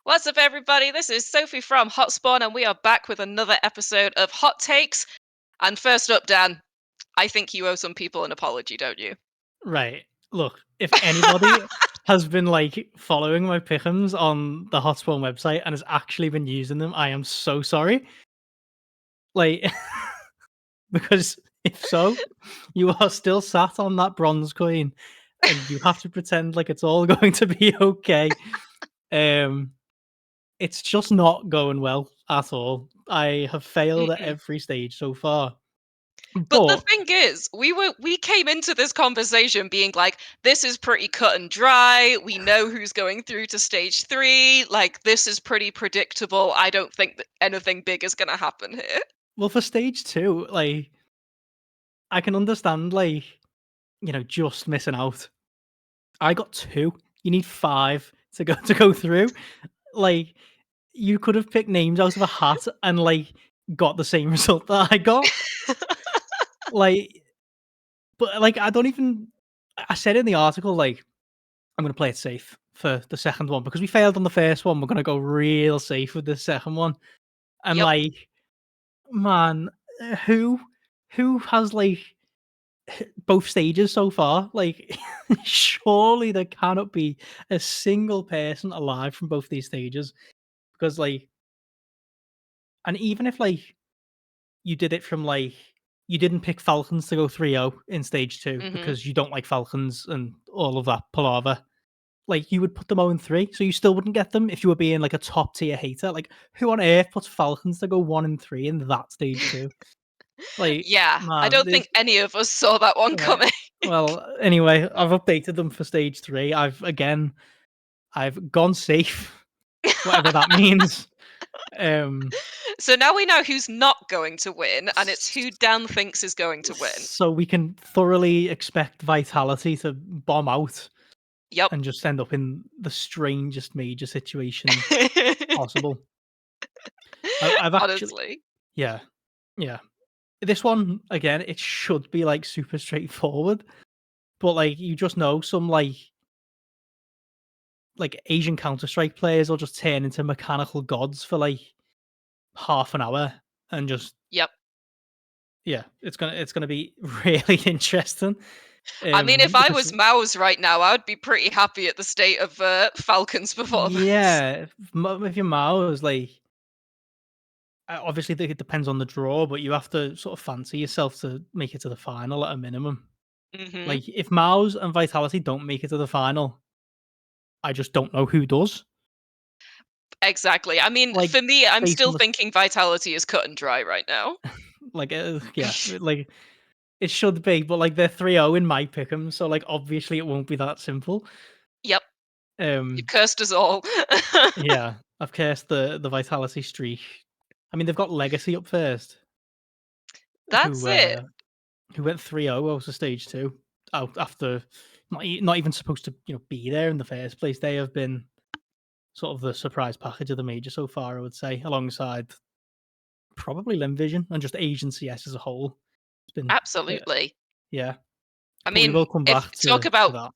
What's up, everybody? This is Sophie from Hotspawn, and we are back with another episode of Hot Takes. And first up, Dan, I think you owe some people an apology, don't you? Right. Look, if anybody has been following my pick'ems on the Hotspawn website and has actually been using them, I am so sorry. Like, because if so, you are still sat on that bronze coin and you have to pretend like it's all going to be okay. Um, it's just not going well at all. I have failed at Mm-mm. every stage so far. But the But thing is, we came into this conversation being like, this is pretty cut and dry. We know who's going through to stage 3. Like, this is pretty predictable. I don't think that anything big is going to happen here. well, for stage 2, I can understand just missing out. I got 2. You need 5 to go through. Like, you could have picked names out of a hat and, got the same result that I got. Like, but, I don't even I said in the article, I'm gonna play it safe for the second one because we failed on the first one, we're gonna go real safe with the second one. And, Yep. man, who has, both stages so far? Like, surely there cannot be a single person alive from both these stages because, and even if you did it from you didn't pick Falcons to go 3-0 in stage 2 Hmm. because you don't like Falcons and all of that palaver. You would put them 0-3, so you still wouldn't get them if you were being a top tier hater. Like, who on earth puts Falcons to go 1-3 in that stage 2? Like, Yeah, I man, don't think any of us saw that one right. coming. Well, anyway, I've updated them for stage 3. I've gone safe, whatever that means. Um, So now we know who's not going to win, and it's who Dan thinks is going to win. so we can thoroughly expect Vitality to bomb out Yep. and just end up in the strangest major situation possible. I've actually, Honestly. yeah, yeah. This one again, it should be super straightforward, but you just know some Asian Counter Strike players will just turn into mechanical gods for half an hour and just Yep. yeah, it's gonna be really interesting. I mean, if I Because was Mouse right now, I would be pretty happy at the state of Falcon's performance. yeah, if your Mao's obviously it depends on the draw, but you have to sort of fancy yourself to make it to the final at a minimum. Hmm. If Mao's and Vitality don't make it to the final, I just don't know who does. Exactly. I mean, Like for me, I'm based still on the thinking Vitality is cut and dry right now. yeah, it should be, but they're 3-0 in my pick'em, so obviously it won't be that simple. Yep. You Um, cursed us all. yeah, I've cursed the Vitality streak. I mean, they've got Legacy up first, That's who it. uh, who went 3-0 out of stage 2 out after not even supposed to be there in the first place. They have been sort of the surprise package of the major so far, I would say, alongside probably Limvision and just Asian CS as a whole. It's been Absolutely. yeah, I but we mean, will come if back talk to about that.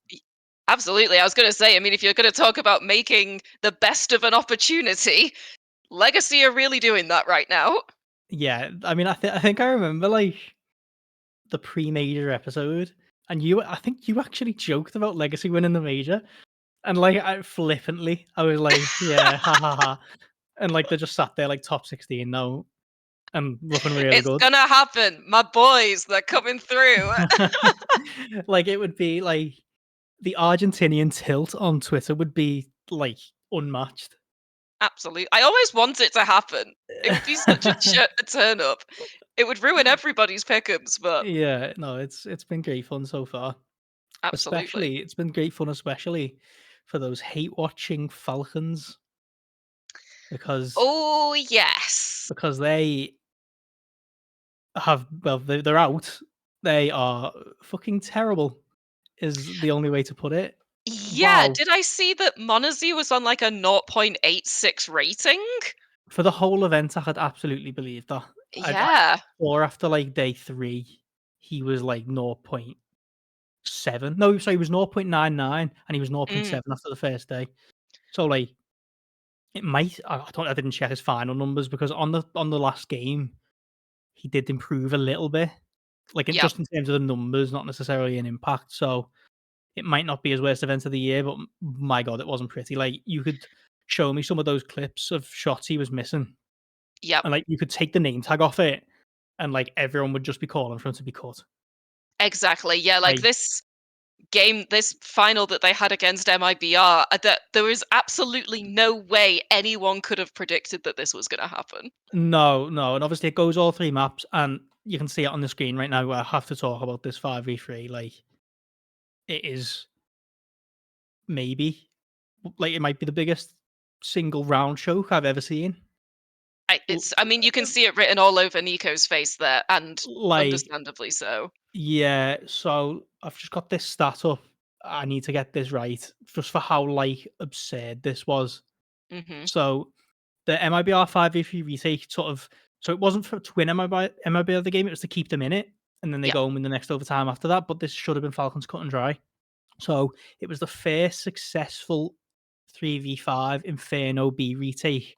absolutely, I was going to say, I mean, if you're going to talk about making the best of an opportunity, Legacy are really doing that right now. Yeah, I mean, I think I remember the pre-major episode, and I think you actually joked about Legacy winning the major, and I flippantly, I was like, yeah, ha ha ha, and they just sat there top 16 now and looking really It's good. gonna happen. My boys, they're coming through. It would be the Argentinian tilt on Twitter would be unmatched. Absolutely. I always want it to happen. It would be such a turn up. It would ruin everybody's pick'ems, but Yeah, no, it's been great fun so far. absolutely. Especially, it's been great fun, especially for those hate watching Falcons because Oh, yes. they have well, they're out. They are fucking terrible. Is the only way to put it. Yeah, Wow, did I see that Monazy was on like a 0.86 rating? for the whole event, I had absolutely believed that. Yeah. Or after day 3, he was 0.7. No, sorry, he was 0.99 and he was zero point Mm. 0.7 after the first day. So It might. I don't. I didn't check his final numbers because on the last game he did improve a little bit, like Yep. just in terms of the numbers, not necessarily an impact. So it might not be his worst event of the year, but my god, it wasn't pretty. Like you could show me some of those clips of shots he was missing, Yep. and like you could take the name tag off it, and like everyone would just be calling for him to be cut. Exactly. Yeah, like Like this final that they had against MIBR, that there was absolutely no way anyone could have predicted that this was going to happen. no, no, and obviously it goes all three maps, and you can see it on the screen right now. I have to talk about this 5v3. Like it is maybe like it might be the biggest single round choke I've ever seen. L- I mean, you can see it written all over Nico's face there, and Like understandably so. yeah, so I've just got this stat up. I need to get this right just for how like absurd this was. Hmm. So the MIBR 5v3 retake sort of so it wasn't for to win MIBR the game, it was to keep them in it, and then they Yeah, go and win the next overtime after that. But this should have been Falcons cut and dry. So it was the first successful 3v5 Inferno B retake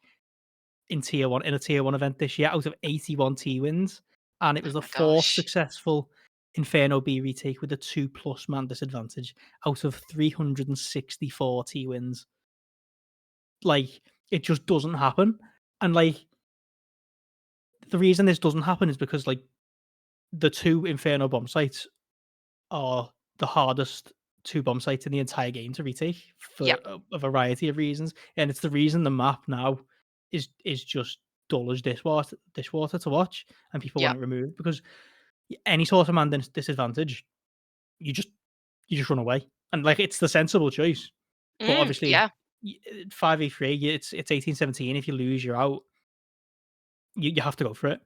in tier one in a tier one event this year out of 81 T wins, and it was oh the my fourth gosh. successful Inferno B retake with a 2+ man disadvantage out of 364 T wins. Like it just doesn't happen, and like the reason this doesn't happen is because like the two Inferno bomb sites are the hardest two bomb sites in the entire game to retake for Yep. a variety of reasons, and it's the reason the map now is just dull as dishwater to watch, and people want Yep. it removed because any sort of man disadvantage, you just you just run away, and like it's the sensible choice. But obviously, Yeah. 5v3, it's 18-17. If you lose, you're out. You have to go for it,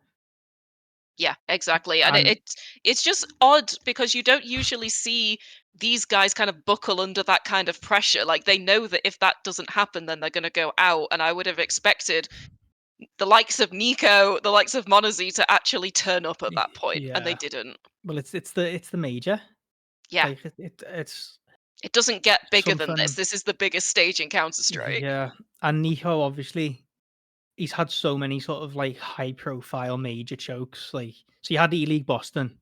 Yeah, exactly. And and it's just odd because you don't usually see these guys kind of buckle under that kind of pressure. Like they know that if that doesn't happen, then they're going to go out. And I would have expected the likes of Nico, the likes of Monazi to actually turn up at that point, and they yeah. didn't. Well, it's the major. Yeah, Like it's it doesn't get bigger than this. something. This is the biggest stage in Counter Strike. Yeah, and Nico obviously he's had so many sort of like high profile major chokes. Like so, you had E League Boston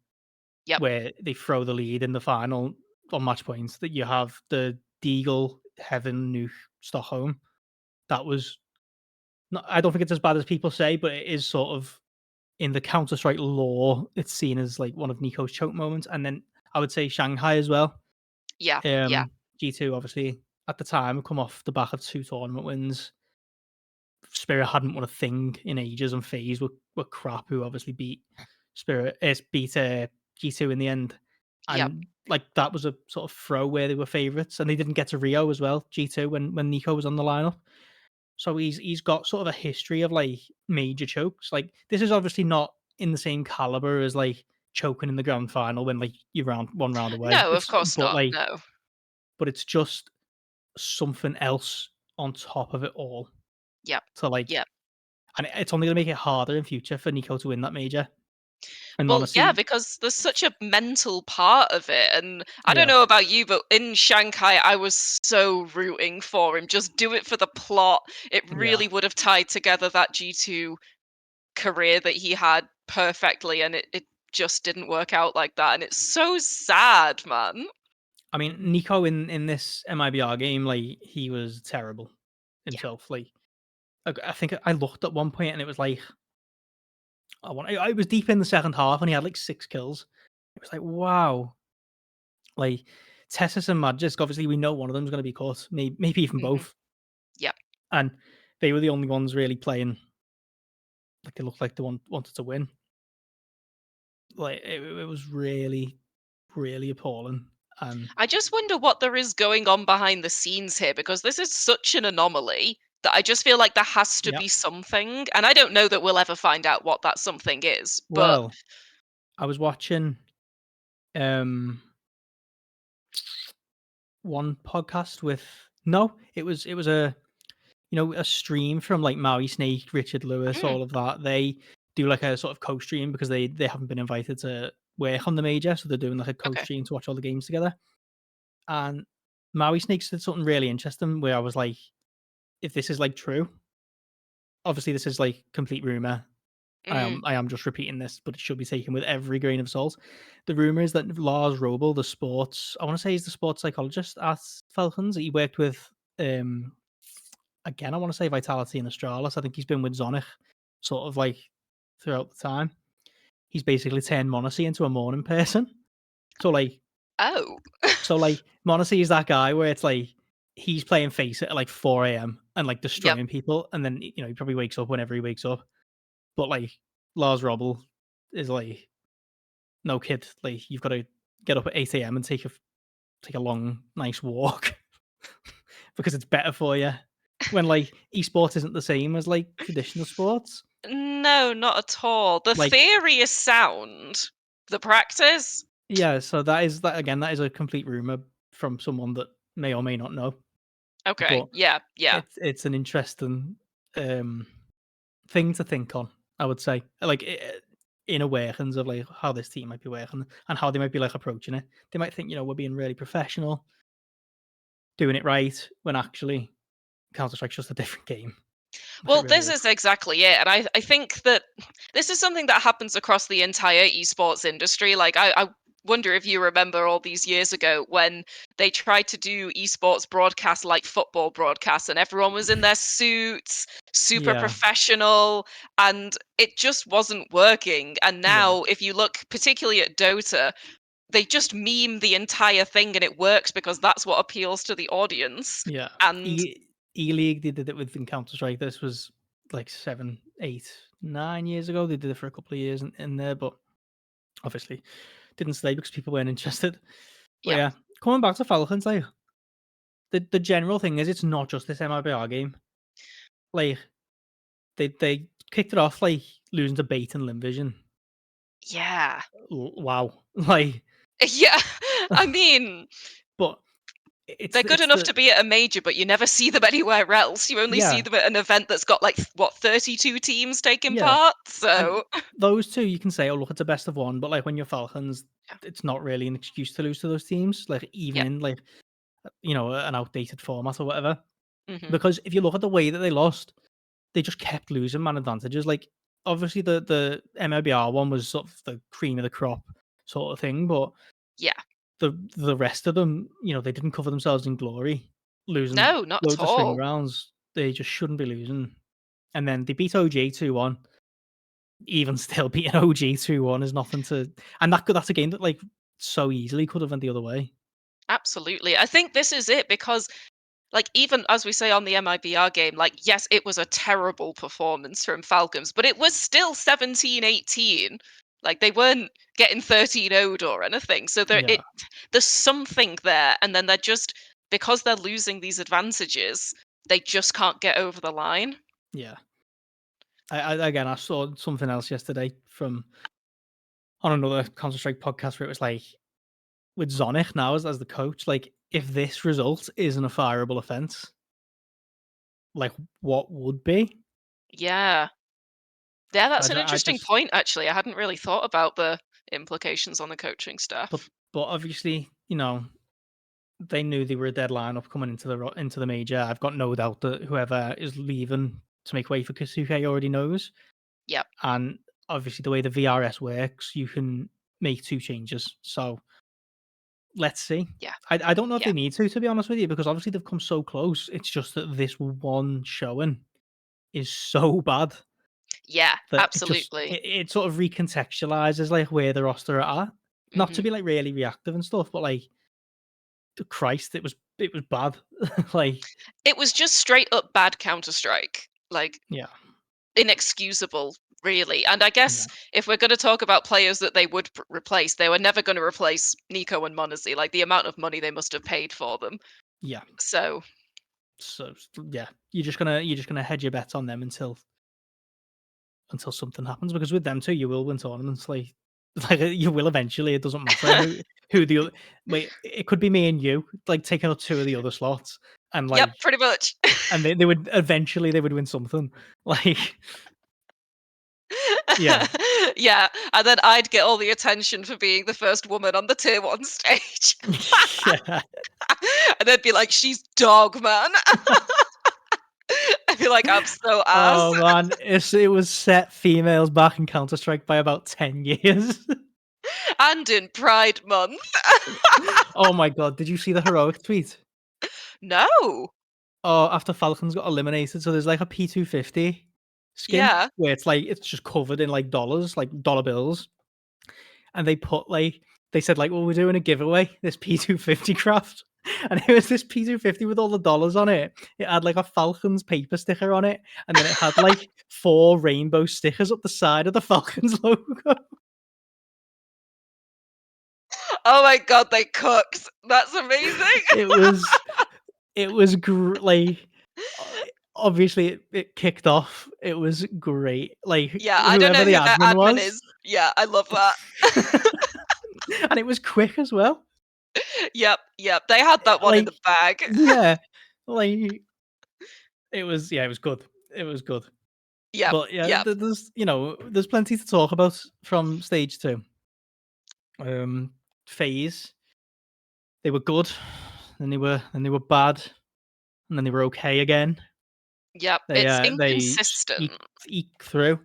Yep. where they throw the lead in the final on match points. That you have the Deagle Heaven Nuke Stockholm. That was not. I don't think it's as bad as people say, but it is sort of in the Counter Strike lore. It's seen as like one of Nico's choke moments, and then I would say Shanghai as well. Yeah. Yeah. G2 obviously at the time come off the back of two tournament wins. Spirit hadn't won a thing in ages, and FaZe were crap. Who obviously beat G2 in the end, Yep. and like that was a sort of throw where they were favourites, and they didn't get to Rio as well. G2 when Nico was on the lineup, so he's got sort of a history of like major chokes. Like this is obviously not in the same caliber as like choking in the grand final when like you're one round away. No, of It's course but not. like No. but it's just something else on top of it all. Yep. So like Yep. and it's only gonna make it harder in future for Nico to win that major. And Well, yeah, honestly, because there's such a mental part of it. And I don't yeah, know about you, but in Shanghai, I was so rooting for him. Just do it for the plot. It yeah. really would have tied together that G2 career that he had perfectly. And it just didn't work out like that. And it's so sad, man. I mean, Nico in this MIBR game, like he was terrible Yeah. himself. Like I think I looked at one point and it was like I was deep in the second half and he had like 6 kills. It was like wow, like Tessus and Magisk. Obviously, we know one of them is going to be cut, maybe even Hmm. both, Yeah. and they were the only ones really playing like they looked like they wanted to win. Like it was really, really appalling. And I just wonder what there is going on behind the scenes here because this is such an anomaly that I just feel like there has to yeah, be something. And I don't know that we'll ever find out what that something is, but well, I was watching um one podcast with no, it was a a stream from like Maui Snake, Richard Lewis, mm, all of that. They do like a sort of co-stream because they haven't been invited to work on the major, so they're doing like a okay. co-stream to watch all the games together. And Maui Snake said something really interesting where I was like, if this is like true, obviously this is like complete rumor. Mm. I am just repeating this, but it should be taken with every grain of salt. The rumor is that Lars Robel, I want to say he's the sports psychologist at Falcons. He worked with, again, I want to say Vitality and Astralis. I think he's been with Zonich sort of like throughout the time. He's basically turned Monacy into a morning person. So like, Oh. Monacy is that guy where it's like he's playing face at like 4 a.m. and like Yep. destroying people, and then he probably wakes up whenever he wakes up. But like Lars Robel is like, no kid, like you've got to get up at 8 a.m. and take a long, nice walk because it's better for you. When like esports isn't the same as like traditional sports. No, not at all. The Like, theory is sound. The practice? yeah, so that is a complete rumor from someone that may or may not know. Okay. But Yeah, yeah. it's an interesting thing to think on, I would say. Like inner workings of like how this team might be working and how they might be like approaching it. They might think, we're being really professional, doing it right, when actually Counter Strike's just a different game. It Well, really this is. is exactly it. And I think that this is something that happens across the entire esports industry. Like, I wonder if you remember all these years ago when they tried to do esports broadcasts like football broadcasts, and everyone was in their suits, super Yeah, professional, and it just wasn't working. And yeah, now, if you look particularly at Dota, they just meme the entire thing and it works because that's what appeals to the audience. yeah. And E League, they did it with Counter Strike. This was like 7, 8, 9 years ago. They did it for a couple of years in there, but obviously didn't stay because people weren't interested. But yeah, yeah, coming back to Falcons, like the general thing is it's not just this MIBR game. Like they kicked it off like losing to Bait and Limvision. yeah. Wow, like, Yeah, I mean, but they're good it's enough the to be at a major, but you never see them anywhere else. You only see yeah, them at an event that's got like what 32 teams taking yeah. part. And So those two, you can say, "Oh, look, it's a best of one," but like when you're Falcons, yeah, it's not really an excuse to lose to those teams. Like even yeah, in like an outdated format or whatever. hmm, Because if you look at the way that they lost, they just kept losing man advantages. Like obviously the MLBR one was sort of the cream of the crop sort of thing, but yeah. the rest of them, they didn't cover themselves in glory, losing No, not at loads of swing all. rounds. They just shouldn't be losing. And then they beat OG 2-1. Even still, beating OG 2-1 is nothing to, and that's a game that like so easily could have went the other way. Absolutely. I think this is it because like even as we say on the MIBR game, like yes, it was a terrible performance from Falcons, but it was still 17-18. Like they weren't getting 13 0'd or anything. So Yeah, there's something there, and then they're just because they're losing these advantages, they just can't get over the line. yeah. I saw something else yesterday from on another Counter Strike podcast where it was like with Zonich now as the coach, like if this result isn't a fireable offense, like what would be? Yeah. Yeah, I, that's an ju- I interesting just, point actually. I hadn't really thought about the implications on the coaching but staff. obviously, they knew they were a dead lineup coming into the major. I've got no doubt that whoever is leaving to make way for Kasuke already knows. Yep. And obviously, the way the VRS works, you can make 2 changes. So let's see. Yeah. I don't know if Yeah. they need to be honest with you, because obviously they've come so close. It's just that this one showing is so bad Yeah, that absolutely. it sort of recontextualizes like where the roster are at. Not to Mhm. be like really reactive and stuff, but like Christ, it was bad. Like, It was just straight up bad Counter Strike. Like yeah, inexcusable, really. And I guess yeah, if we're going to talk about players that they would replace, they were never going to replace Nico and Monazy. Like the amount of money they must have paid for them. yeah. So So yeah, you're just gonna hedge your bets on them until something happens, because with them too, you will win tournaments. Like like you will eventually. It doesn't matter who the other. Wait, it could be me and you like taking up 2 of the other slots, and yep, like pretty much. and they would eventually they would win something. Like yeah, Yeah, and then I'd get all the attention for being the first woman on the tier 1 stage. yeah, And they'd be like, "She's dog, man." be like, I'm so ass. Oh man, it was set females back in Counter Strike by about 10 years. And in Pride Month. Oh my god, did you see the heroic tweet? No. Oh, after Falcons got eliminated, so there's like a P250 skin Yeah. where it's just covered in like dollars, like dollar bills. And they put like they said like, well, we're doing a giveaway, this P250 craft. And it was this P250 with all the dollars on it. It had like a Falcons paper sticker on it, and then it had like 4 rainbow stickers up the side of the Falcons logo. Oh my god, they cooked. That's amazing. It was like obviously it kicked off. It was great. Like Yeah, I don't whoever know the who their admin admin was, is. Yeah, I love that. and it was quick as well. Yep. They had that one in Like the bag. yeah, like it was good. It was good. Yep, But yeah, yep. there's there's plenty to talk about from stage 2. FaZe, they were good, then they were bad, and then they were okay again. Yep, They it's they inconsistent. eke through.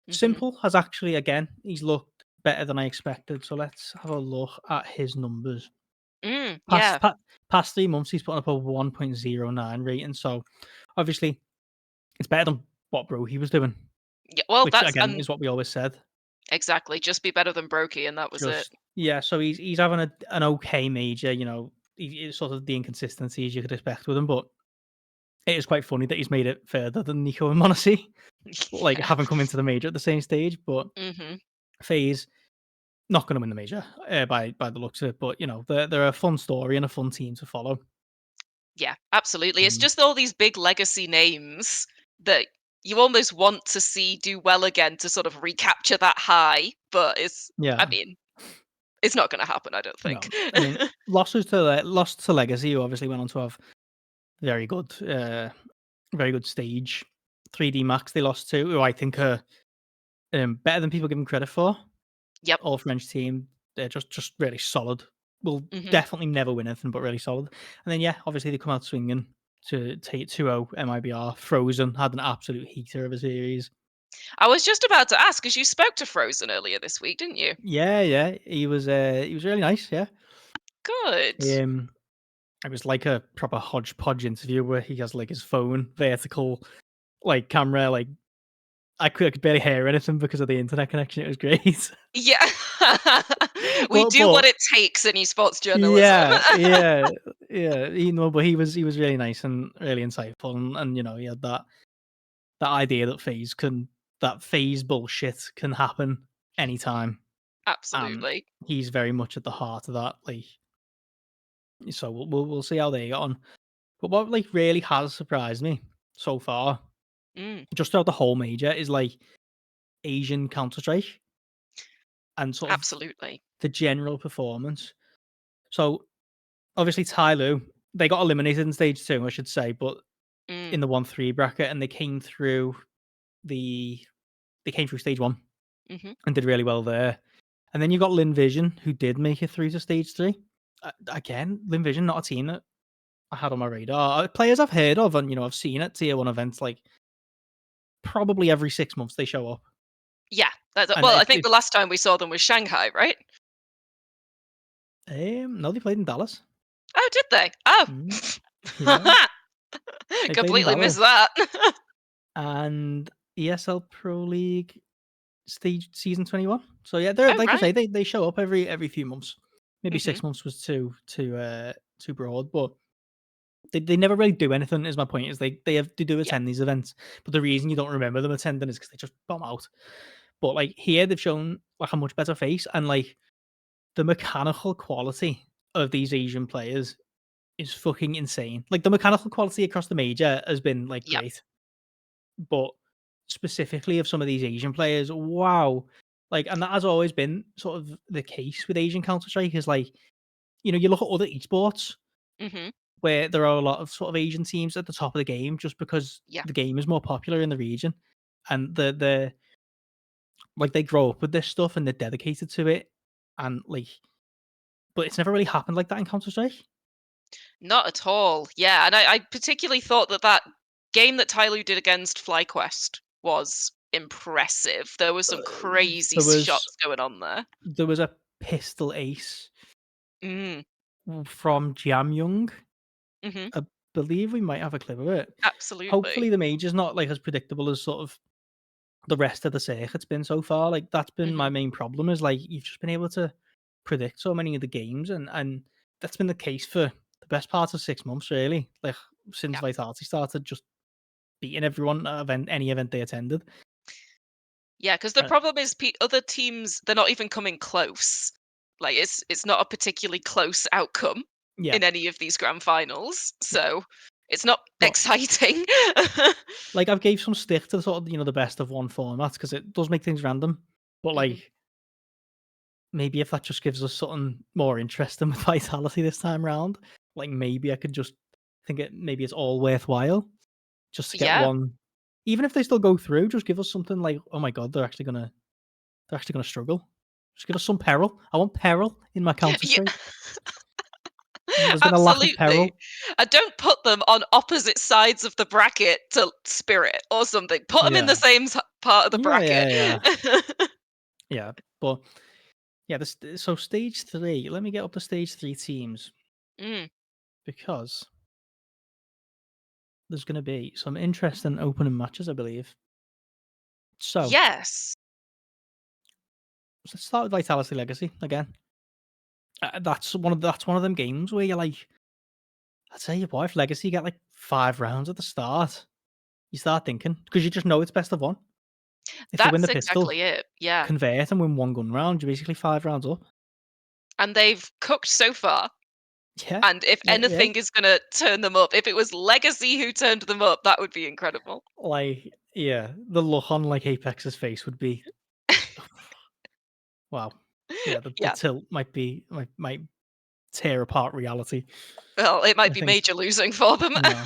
Mhm. Simple has actually again he's looked better than I expected. So let's have a look at his numbers. Yeah. Past 3 months, he's putting up a 1.09 rating. So obviously, it's better than what bro he was doing, Yeah, well, which that's again is what we always said. exactly, just be better than Brokey, and that was it. Just yeah, so he's having an okay major. It's sort of the inconsistencies you could expect with him, but it is quite funny that he's made it further than Nico and Monacy, like Yeah. having come into the major at the same stage. But Mhm. FaZe not going to win the major by the looks of it, but they're a fun story and a fun team to follow. Yeah, absolutely. It's Um, just all these big legacy names that you almost want to see do well again to sort of recapture that high, but I yeah, mean, it's not gonna happen, I don't think. no, I mean lost to Legacy, who obviously went on to have very good, very good stage. 3D Max they lost to, who I think are better than people give them credit for. Yep. All French team, they're just really solid. Will Mhm. definitely never win anything, but really solid. And then yeah, obviously they come out swinging to take 2-0 MIBR. Frozen had an absolute heater of a series. I was just about to ask, because you spoke to Frozen earlier this week, didn't you? Yeah, he was really nice. Yeah, Good. um, it was like a proper hodgepodge interview where he has like his phone vertical, like camera. Like I could barely hear anything because of the internet connection. It was great. Yeah. We do but what it takes in esports journalism. yeah. But he was really nice and really insightful, and he had that idea that phase bullshit can happen anytime, and Absolutely. he's very much at the heart of that. Like, so we'll see how they get on. But what like really has surprised me so far, Mm, just throughout the whole major, is like Asian Counter Strike and sort of absolutely. the general performance. So obviously Tyloo, they got eliminated in stage 2, I should say, but Mm, in the 1-3 bracket, and the they came through stage 1 mhm. and did really well there. And then you got Lin Vision, who did make it through to stage 3. Again, Lin Vision, not a team that I had on my radar. Players I've heard of, and I've seen at tier 1 events like probably every 6 months they show up. Yeah, And well, I think the last time we saw them was Shanghai, right? no, they played in Dallas. Oh, did they? Oh. Mm, yeah, they played in Completely missed Dallas. that. And ESL Pro League stage season 21. So yeah, they're Oh, like I right. say, they show up every few months. Maybe Mhm. 6 months was too broad, but they never really do anything. Is my point? Is they do Yeah. attend these events, but the reason you don't remember them attending is because they just bomb out. But like here, they've shown like a much better face, and like the mechanical quality of these Asian players is fucking insane. Like the mechanical quality across the major has been like Yep. great, but specifically of some of these Asian players, wow. Like, and that has always been sort of the case with Asian Counter Strike. Is like, you look at other esports Mhm. where there are a lot of sort of Asian teams at the top of the game just because Yeah. the game is more popular in the region, and the like they grow up with this stuff and they're dedicated to it, and like, but it's never really happened like that in Counter Strike. Not at all. Yeah, and I particularly thought that game that Tyloo did against FlyQuest was impressive. There was some crazy There was shots going on there. there was a pistol ace Mm, from Jamyoung. mhm, I believe we might have a clip of it. Hopefully, absolutely. the major's not like as predictable as sort of the rest of the circuit's been so far. Like that's been my Mhm, main problem is like you've just been able to predict so many of the games, and that's been the case for the best part of 6 months, really. Like since yeah. Vitality started just beating everyone at any event they attended. Yeah, because the Uh, problem is other teams, they're not even coming close. Like, it's not a particularly close outcome yeah, in any of these grand finals, so it's not but exciting. like I've gave some stick to sort of the best of one format because it does make things random. But Mhm. like maybe if that just gives us something more interesting with Vitality this time round, like maybe I could just think maybe it's all worthwhile just to get Yeah. one. Even if they still go through, just give us something like, oh my god, they're actually gonna struggle. Just give us some peril. I want peril in my Counter Yeah. Strike. There's been a lack of Absolutely. peril. And don't put them on opposite sides of the bracket to Spirit or something. Put them in the Yeah, same part of the yeah, bracket. yeah, yeah, yeah. But yeah, so stage three. Let me get up the stage three teams Mm. because there's going to be some interesting opening matches, I believe. So Yes. let's start with Vitality Legacy again. That's one of them games where you're like, I tell you what, if Legacy get like 5 rounds at the start, you start thinking because you just know it's best of one. If they win That's the pistol, exactly it. Yeah. convert and win one gun round, you're basically 5 rounds up. And they've cooked so far. Yeah, And if yeah, yeah. anything is gonna turn them up, if it was Legacy who turned them up, that would be incredible. Like, yeah, the look on like Apex's face would be wow. Yeah, the Yeah. tilt might tear apart reality. Well, it might I be think major losing for them. yeah.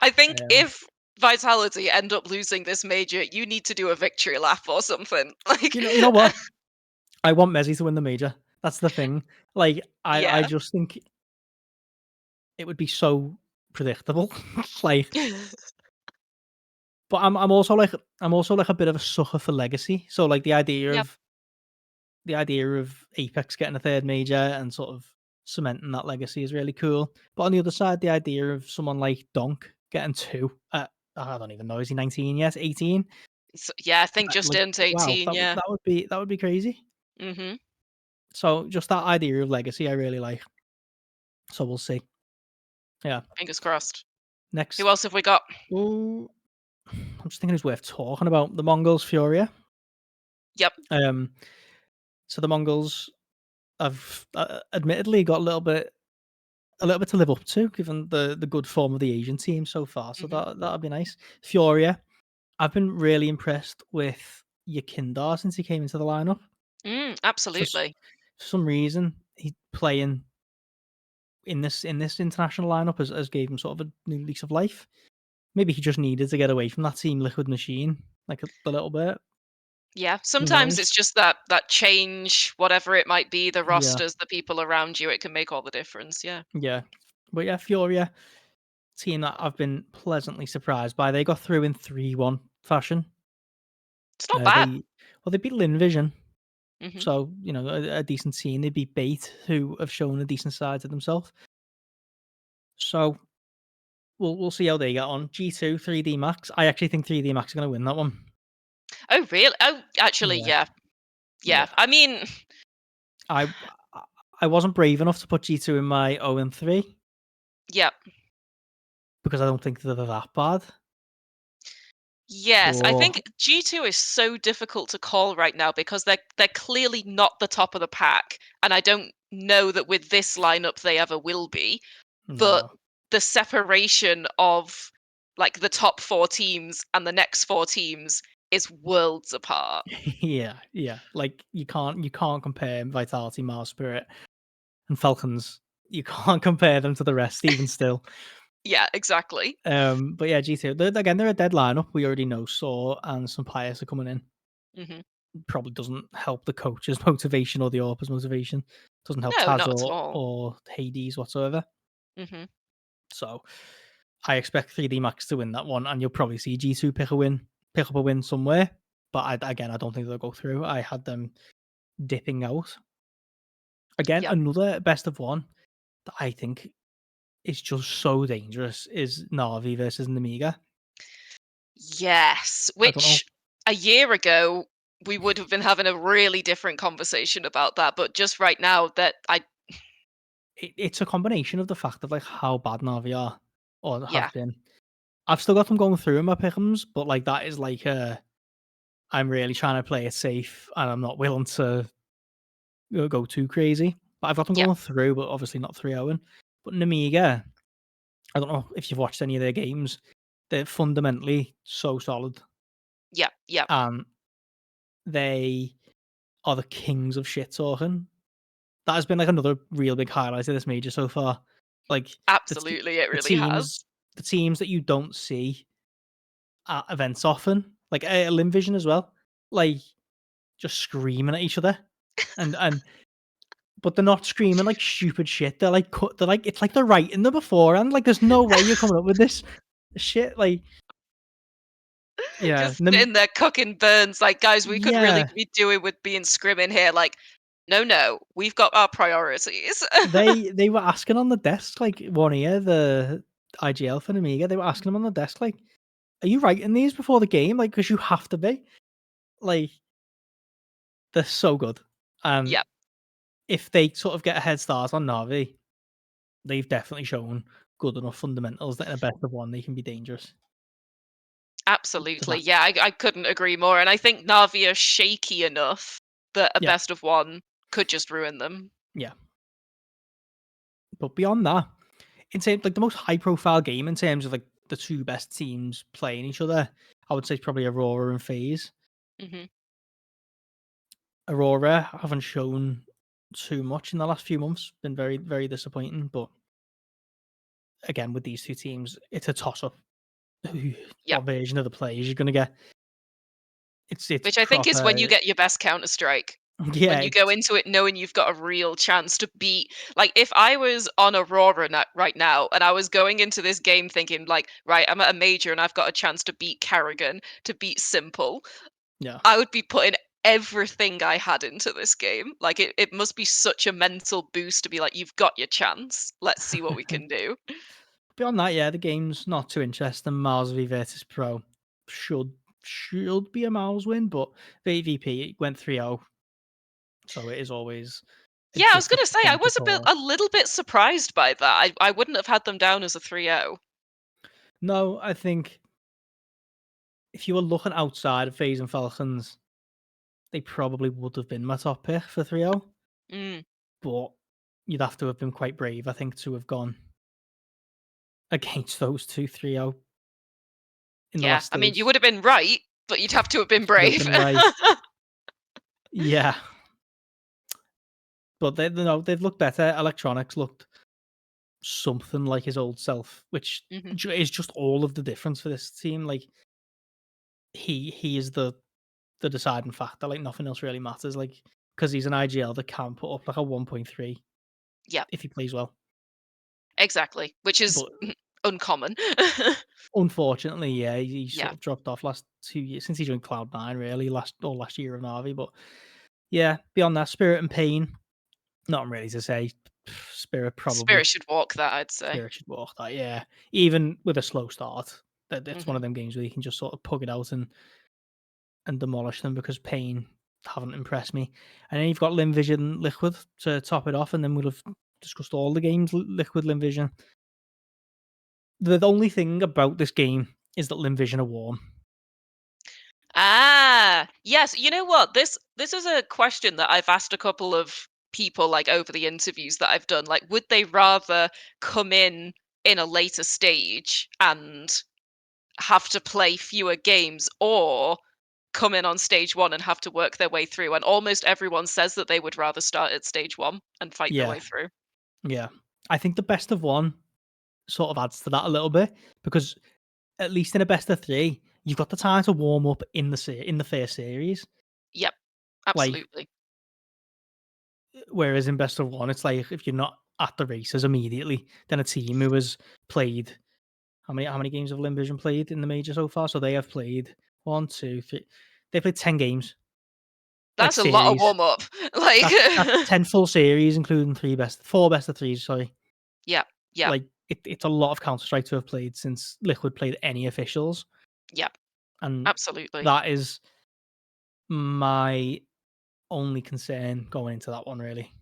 I think Um, if Vitality end up losing this major, you need to do a victory lap or something. Like, you know what? I want Messi to win the major. That's the thing. Like, I yeah. just think it would be so predictable. Like, but I'm also like a bit of a sucker for legacy. So like Yep. the idea of Apex getting a third major and sort of cementing that legacy is really cool. But on the other side, the idea of someone like Donk getting two at I don't even know, is he 19 yet? 18? Yeah, I think just Like, turned wow, 18. Yeah. that would be crazy. Hmm. So just that idea of legacy, I really like. So we'll see. Yeah. Fingers crossed. Who Next, else have we got? oh, I'm just thinking it's worth talking about the Mongols Furia. Yep. Um, so the Mongols have admittedly got a little bit to live up to, given the good form of the Asian team so far. So Hmm. that'll be nice. Furia, I've been really impressed with Yakindar since he came into the lineup. For Absolutely. some reason, he playing in this international lineup has gave him sort of a new lease of life. Maybe he just needed to get away from that Team Liquid machine, like a little bit. Yeah. Who Sometimes knows? it's just that change, whatever it might be, the Yeah, rosters, the people around you, it can make all the difference. Yeah. yeah. But yeah, Furia, team that I've been pleasantly surprised by. They got through in 3-1 fashion. It's not bad. They beat Lin Vision, Hmm. so a decent team. They beat Bait, who have shown a decent side to themselves. So we'll see how they get on. G2 3D Max. I actually think 3D Max are going to win that one. Oh, really? Oh, actually, Yeah, yeah. Yeah. yeah. I mean, I I wasn't brave enough to put G2 in my 0-3 yeah. because I don't think they're that bad. Yes, I But think G2 is so difficult to call right now because they're clearly not the top of the pack, and I don't know that with this lineup they ever will be. But no, the separation of like the top four teams and the next four teams is worlds apart. yeah, yeah. Like you can't compare Vitality, Mars Spirit, and Falcons. You can't compare them to the rest, even still. Yeah, exactly. But yeah, G2. Again, they're a dead lineup. We already know Saw and some Pius are coming in. Hmm. Probably doesn't help the coach's motivation or the AWP's motivation. Doesn't help No, Taz not at all. or Hades whatsoever. Hmm. So I expect 3D Max to win that one, and you'll probably see G2 pick up a win somewhere. But again, I don't think they'll go through. I had them dipping out. Again, Yep. another best of one that I think is just so dangerous is Na'Vi versus Namiga. Yes, I don't know. which a year ago we would have been having a really different conversation about that, but just right now that I It's a combination of the fact of like how bad Na'Vi are or yeah, have been. I've still got them going through in my pick'ems, but like that is like I'm really trying to play it safe and I'm not willing to go too crazy. But I've got them yeah, going through, but obviously not 3-0. But Namiga, I don't know if you've watched any of their games. They're fundamentally so solid. yeah, yeah, And they are the kings of shit talking. That has been like another real big highlight of this major so far. Like the te- absolutely, it the really teams has. the teams that you don't see at events often, like Lim Vision as well, like just screaming at each other, and but they're not screaming like stupid shit. They're like they're like it's like they're writing them beforehand. Like there's no way you're coming up with this shit. Like yeah, Just sitting there cooking burns like, "Guys, we could really yeah. be doing with being scrimming here." Like, "No, no, we've got our priorities." They were asking on the desk like one year the IGL for Amiga. They were asking them on the desk like, "Are you writing these before the game? Like, because you have to be." Like they're so good. And Yeah, if they sort of get a head start on Navi, they've definitely shown good enough fundamentals that in a best of one they can be dangerous. To absolutely. that, Yeah, I couldn't agree more, and I think Na'Vi are shaky enough that a yeah, best of one could just ruin them. yeah. But beyond that, in terms like the most high profile game in terms of like the two best teams playing each other, I would say it's probably Aurora and FaZe. Mhm. Aurora haven't shown too much in the last few months. Been very, very disappointing. But again, with these two teams, it's a toss up. Yeah. What version of the players you're gonna get? It's Which I think is when you proper. get your best Counter Strike. When Yeah, you go it's, into it knowing you've got a real chance to beat, like, if I was on Aurora right now and I was going into this game thinking like, "Right, I'm at a major and I've got a chance to beat Karrigan, to beat Simple," yeah. I would be putting everything I had into this game. Like, it must be such a mental boost to be like, "You've got your chance. Let's see what we can do." Beyond that, yeah, the game's not too interesting. Mars v Virtus Pro should should be a Mars win, but the AVP went 3-0, so it is always a Yeah, I was gonna difficult say, I one to was call. a little bit surprised by that. I wouldn't have had them down as a 3-0. No, I think if you were looking outside of FaZe and Falcons, they probably would have been my top pick for 3-0, Mm, but you'd have to have been quite brave, I think, to have gone against those two 3-0 in the yeah. last I mean, you stage. would have been right, but you'd have to have been Would have brave. been right. Yeah, but they no, they've looked better. Electronics looked something like his old self, which Mhm. is just all of the difference for this team. Like he is the deciding factor. Like nothing else really matters. Like because he's an IGL that can put up like a 1.3 Yeah, if he plays well. exactly, which is But uncommon. unfortunately, yeah, he Yeah. sort of dropped off last 2 years since he joined Cloud9. Really, last year of Navi. But yeah, beyond that, Spirit and Pain. Nothing really to say. Spirit Spirit probably. should walk that, I'd say. Spirit should walk that. Yeah, even with a slow start, that's one Mhm. of them games where you can just sort of pug it out and demolish them because Pain haven't impressed me. And then you've got Lim Vision Liquid to top it off, and then we'll have discussed all the games Liquid Lim Vision. The only thing about this game is that Lim Vision are warm. Ah, yes. You know what? This is a question that I've asked a couple of people like over the interviews that I've done. Like, would they rather come in a later stage and have to play fewer games, or come in on stage one and have to work their way through? And almost everyone says that they would rather start at stage one and fight their Yeah, way through. yeah. I think the best of one sort of adds to that a little bit because at least in a best of three, you've got the time to warm up in the first series. Yep, Like absolutely. whereas in best of one, it's like if you're not at the races immediately, then a team who has played how many games have Limvision played in the major so far? So they have played 1, 2, 3. They played 10 games, like That's a lot of series. warm up. Like, That's 10 full series, including 4 best of threes. Sorry, yeah, yeah, like it's a lot of Counter Strike to have played since Liquid played any officials, yeah, and absolutely. that is my only concern going into that one. Really,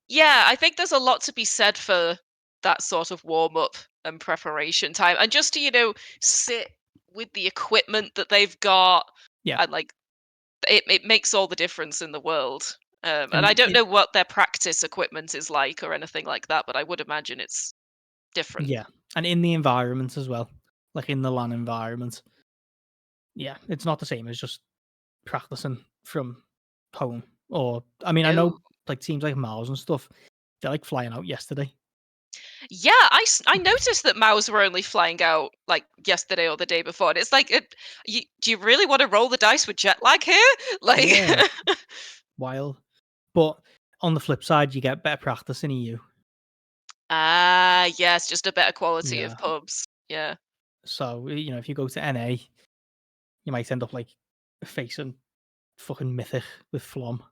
Yeah, I think there's a lot to be said for that sort of warm up and preparation time, and just to sit with the equipment that they've got, yeah, and like it makes all the difference in the world. And I and don't know what their practice equipment is like or anything like that, but I would imagine it's different. yeah, and in the environment as well, like in the LAN environment. Yeah, it's not the same as just practicing from home. Or I mean, I No. know like teams like Mars and stuff, they're like flying out yesterday. Yeah, I noticed that Maus were only flying out like yesterday or the day before, and it's like, do you really want to roll the dice with jet lag here? Like, Yeah, wild. But on the flip side, you get better practice in EU. ah, yes, just a better quality Yeah. of pubs. Yeah. So if you go to NA, you might end up like facing fucking Mythic with Flom.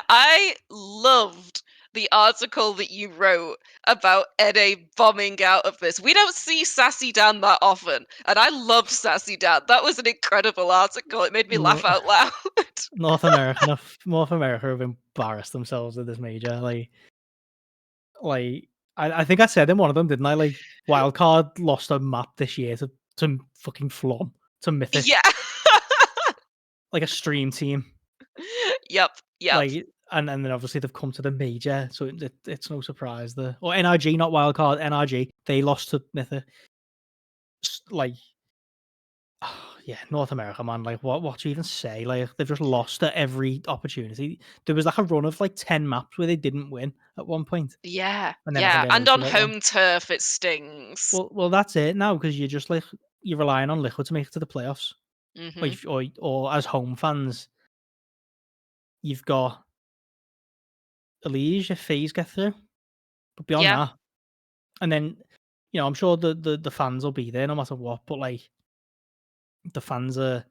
I loved the article that you wrote about NA bombing out of this. We don't see Sassy Dan that often, and I loved Sassy Dan. That was an incredible article. It made me laugh No, out loud. North America have embarrassed themselves with this major. Like I think I said in one of them, didn't I? Like Wildcard lost a map this year to fucking Flom to Mythic, Yeah. like a stream team. Yep. Yep. Like and then obviously they've come to the major, so it's no surprise there. Or NRG, not Wildcard, NRG, they lost to Mythic. Like yeah, North America, man. Like what do you even say? Like they've just lost at every opportunity. There was like a run of like 10 maps where they didn't win at one point, Yeah. and then I think Yeah. And NA2 on got one. home turf, it stings. Well, that's it now because you're just like you're relying on Liquid to make it to the playoffs, or Hmm. or as home fans, you've got Elige if FaZe get through, but beyond Yeah. that, and then I'm sure the fans will be there no matter what, but like the fans are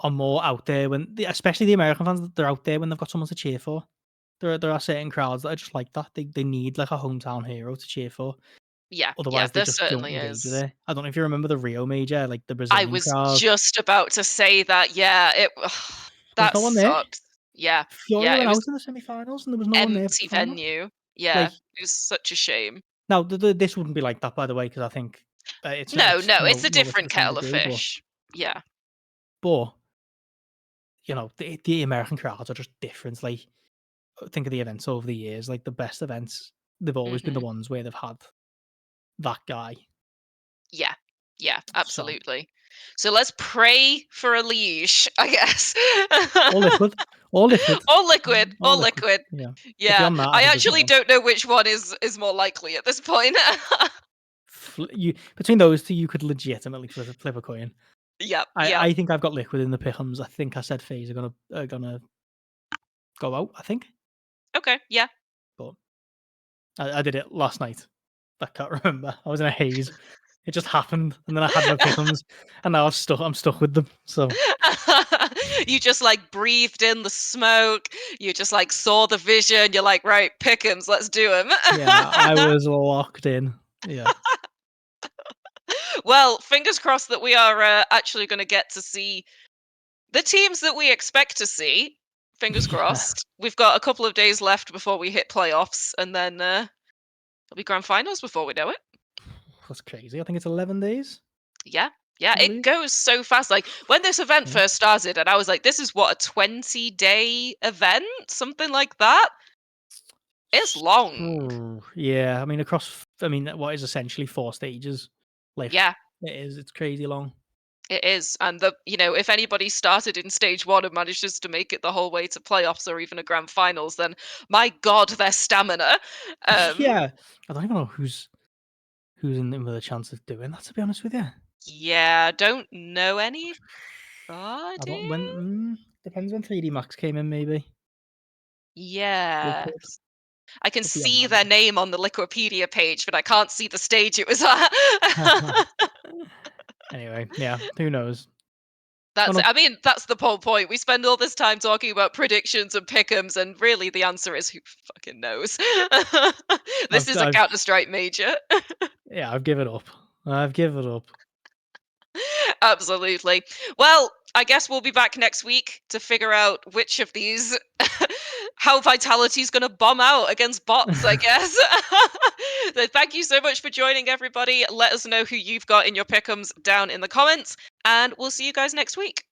more out there especially the American fans, they're out there when they've got someone to cheer for. There are certain crowds that are just like that. They need like a hometown hero to cheer for. Yeah. Yeah. Otherwise, they There just don't certainly engage with is. it. I don't know if you remember the Rio Major, like the I Brazilian was crowd. just about to say that. Yeah. There was That no one there. sucked. Yeah. Fury Yeah. went It was out in the semi-finals, and there was no one there for the empty final. venue. Yeah. Like It was such a shame. now, this wouldn't be like that, by the way, because I think No, it's no, it's a nowhere to different the same kettle of degree. fish. Yeah. But the American crowds are just different. Like think of the events over the years. Like the best events, they've always been the Hmm. ones where they've had that guy. Yeah. Yeah, So absolutely. So let's pray for a leash, I guess. all liquid, all liquid, Or liquid, all or liquid. liquid. Yeah, but Yeah, beyond that, I I think there's no actually one. don't know which one is more likely at this point. You between those two, you could legitimately flip a coin. Yep, yep. I think I've got liquid in the pickums. I think I said FaZe are gonna go out. I think, Okay, yeah. but I did it last night. I can't remember. I was in a haze. It just happened, and then I had my pickums, and now I'm stuck with them. So You just like breathed in the smoke. You just like saw the vision. You're like, right, Pickens, let's do him. yeah, I was locked in. Yeah, Well, fingers crossed that we are actually going to get to see the teams that we expect to see. Fingers yeah, crossed. We've got a couple of days left before we hit playoffs, and then it'll be grand finals before we know it. that's crazy. I think it's 11 days, Yeah. Yeah, I it believe. goes so fast. Like when this event Yeah. first started, and I was like, this is what, a 20-day event? Something like that? It's long. Yeah, I mean I mean what is essentially 4 stages left. Yeah, It is. It's crazy long. it is. And if anybody started in stage one and manages to make it the whole way to playoffs or even a grand finals, then my God, their stamina. Um, Yeah, I don't even know who's in with a chance of doing that. To be honest with you, yeah, don't know I anybody. don't. Depends when 3D Max came in. Maybe Yeah. Liquid. I can It'd be on see that their one. name on the Liquipedia page, but I can't see the stage it was at. Anyway, yeah, who knows? That's Oh, it. I mean, that's the whole point. We spend all this time talking about predictions and pick'ems, and really the answer is who fucking knows. This is a I've Counter Strike major. yeah, I've given up. I've given up. Absolutely. Well, I guess we'll be back next week to figure out which of these how Vitality's going to bomb out against bots, I guess. So thank you so much for joining, everybody. Let us know who you've got in your pick'ems down in the comments, and we'll see you guys next week.